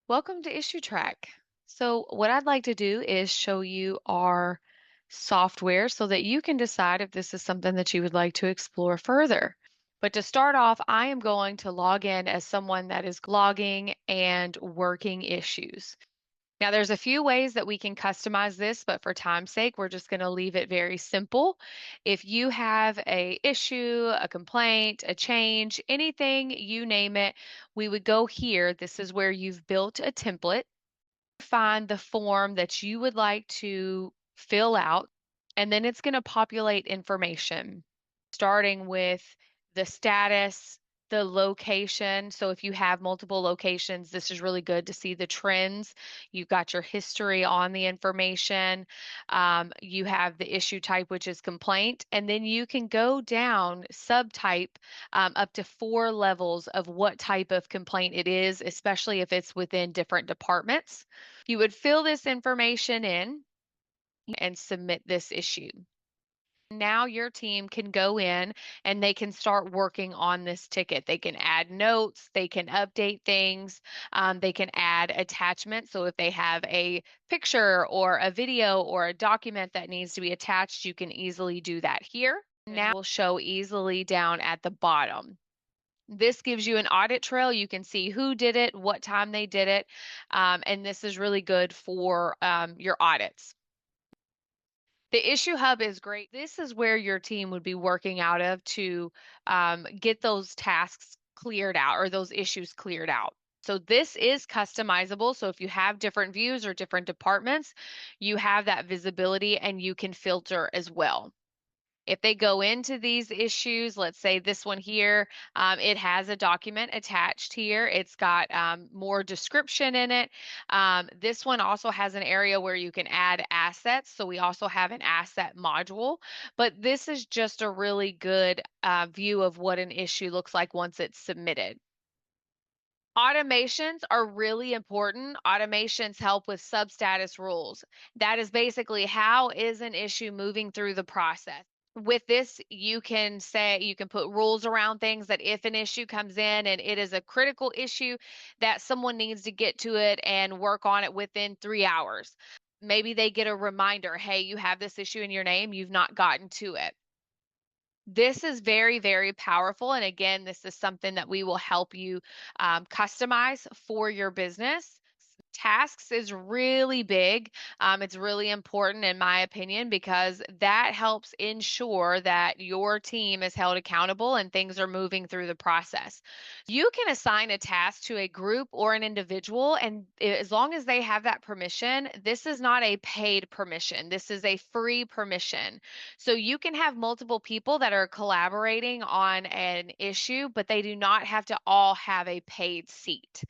Welcome to Issuetrak. So, what I'd like to do is show you our software so that you can decide if this is something that you would like to explore further. But to start off, I am going to log in as someone that is logging and working issues. Now, there's a few ways that we can customize this, but for time's sake, we're just going to leave it very simple. If you have a issue, a complaint, a change, anything, you name it, we would go here. This is where you've built a template. Find the form that you would like to fill out, and then it's going to populate information, starting with the status, the location. So if you have multiple locations, this is really good to see the trends. You've got your history on the information. You have the issue type, which is complaint, and then you can go down subtype up to 4 levels of what type of complaint it is, especially if it's within different departments. You would fill this information in and submit this issue. Now your team can go in and they can start working on this ticket. They can add notes, they can update things, they can add attachments. So if they have a picture or a video or a document that needs to be attached, you can easily do that here. Now it will show easily down at the bottom. This gives you an audit trail. You can see who did it, what time they did it, and this is really good for your audits. The issue hub is great. This is where your team would be working out of to get those tasks cleared out or those issues cleared out. So this is customizable. So if you have different views or different departments, you have that visibility and you can filter as well. If they go into these issues, let's say this one here, it has a document attached here. It's got more description in it. This one also has an area where you can add assets. So we also have an asset module, but this is just a really good view of what an issue looks like once it's submitted. Automations are really important. Automations help with substatus rules. That is basically how is an issue moving through the process. With this, you can say, you can put rules around things that if an issue comes in and it is a critical issue, that someone needs to get to it and work on it within 3 hours. Maybe they get a reminder, hey, you have this issue in your name, you've not gotten to it. This is very, very powerful. And again, this is something that we will help you customize for your business. Tasks is really big. It's really important, in my opinion, because that helps ensure that your team is held accountable and things are moving through the process. You can assign a task to a group or an individual, and as long as they have that permission, this is not a paid permission. This is a free permission. So you can have multiple people that are collaborating on an issue, but they do not have to all have a paid seat.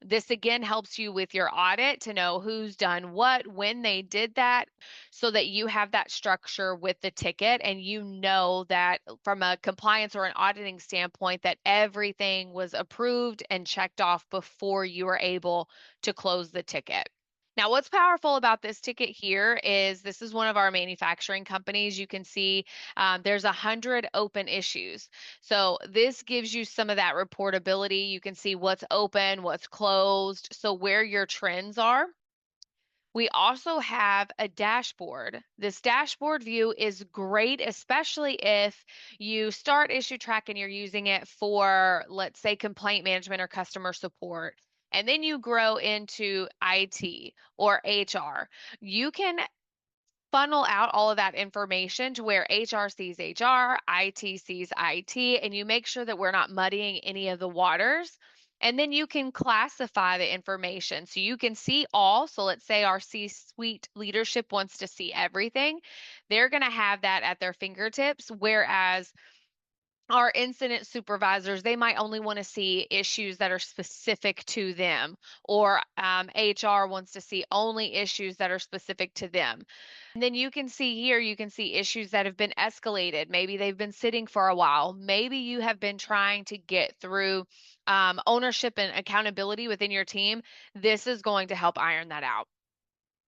This again helps you with your audit to know who's done what, when they did that, so that you have that structure with the ticket and you know that from a compliance or an auditing standpoint that everything was approved and checked off before you were able to close the ticket. Now, what's powerful about this ticket here is this is one of our manufacturing companies. You can see there's 100 open issues. So this gives you some of that reportability. You can see what's open, what's closed, so where your trends are. We also have a dashboard. This dashboard view is great, especially if you start Issuetrak and you're using it for, let's say, complaint management or customer support, and then you grow into IT or HR. You can funnel out all of that information to where HR sees HR, IT sees IT, and you make sure that we're not muddying any of the waters. And then you can classify the information. So you can see all. So let's say our C suite leadership wants to see everything. They're going to have that at their fingertips. Whereas our incident supervisors, they might only want to see issues that are specific to them, or HR wants to see only issues that are specific to them. And then you can see here, you can see issues that have been escalated. Maybe they've been sitting for a while. Maybe you have been trying to get through ownership and accountability within your team. This is going to help iron that out.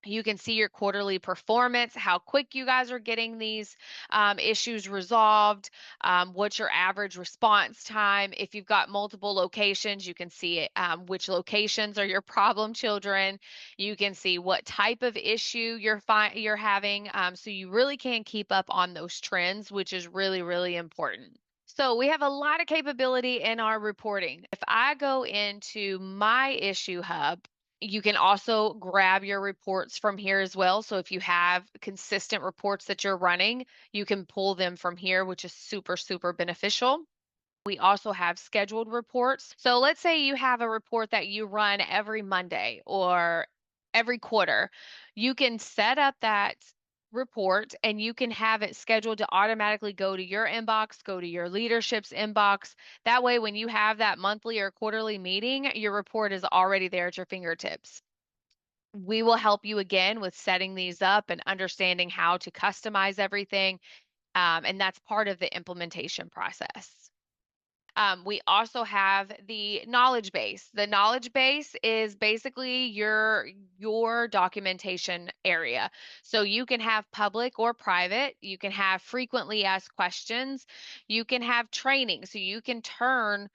You can see your quarterly performance, how quick you guys are getting these issues resolved, what's your average response time. If you've got multiple locations, you can see it, which locations are your problem children. You can see what type of issue you're having. So you really can keep up on those trends, which is really, really important. So we have a lot of capability in our reporting. If I go into my issue hub, you can also grab your reports from here as well. So if you have consistent reports that you're running, you can pull them from here, which is super, super beneficial. We also have scheduled reports. So let's say you have a report that you run every Monday or every quarter. You can set up that report and you can have it scheduled to automatically go to your inbox, go to your leadership's inbox. That way, when you have that monthly or quarterly meeting, your report is already there at your fingertips. We will help you again with setting these up and understanding how to customize everything. And that's part of the implementation process. We also have the knowledge base. The knowledge base is basically your documentation area. So you can have public or private. You can have frequently asked questions. You can have training. So you can turn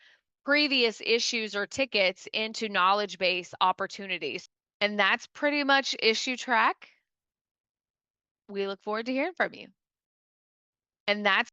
previous issues or tickets into knowledge base opportunities. And that's pretty much Issuetrak. We look forward to hearing from you. And that's